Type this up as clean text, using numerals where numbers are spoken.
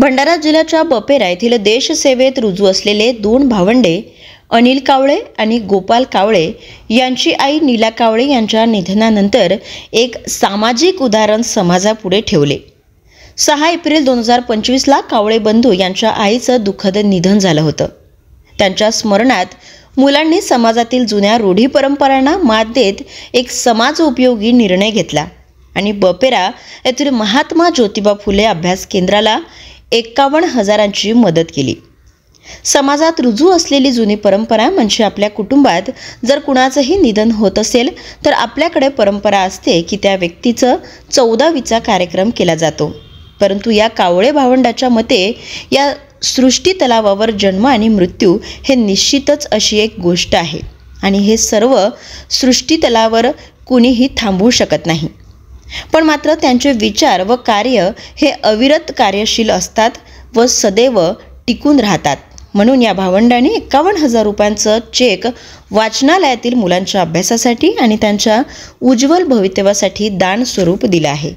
भंडारा जिल्ह्याच्या बपेरा येथील देशसेवेत रुजू असलेले दोन भावंडे अनिल कावळे आणि गोपाल कावळे यांची आई नीला कावळे यांच्या निधनानंतर एक सामाजिक उदाहरण समाजापुढे ठेवले। 6 एप्रिल 2025ला कावळे बंधू यांच्या आईचं दुःखद निधन झालं होतं। त्यांच्या स्मरणात मुलांनी समाजातील जुन्या रूढी परंपरांना मात देत एक समाज उपयोगी निर्णय घेतला आणि बपेरा येथील महात्मा ज्योतिबा फुले अभ्यास केंद्राला 51,000ची मदत केली। समाजात रुजू असलेली जुनी परंपरा म्हणजे आपल्या कुटुंबात जर कुणाचंही निधन होत असेल तर आपल्याकडे परंपरा असते की त्या व्यक्तीचं 14वीचा कार्यक्रम केला जातो। परंतु या कावळे भावंडाच्या मते या सृष्टी तलावावर जन्म आणि मृत्यू हे निश्चितच अशी एक गोष्ट आहे आणि हे सर्व सृष्टी तलावावर कुणीही थांबवू शकत नाही। पण मात्र त्यांचे विचार व कार्य हे अविरत कार्यशील असतात व सदैव टिकून राहतात। म्हणून या भावंडांनी 51,000 रुपयांचं चेक वाचनालयातील मुलांच्या अभ्यासासाठी आणि त्यांच्या उज्ज्वल भवितव्यासाठी दान स्वरूप दिला आहे।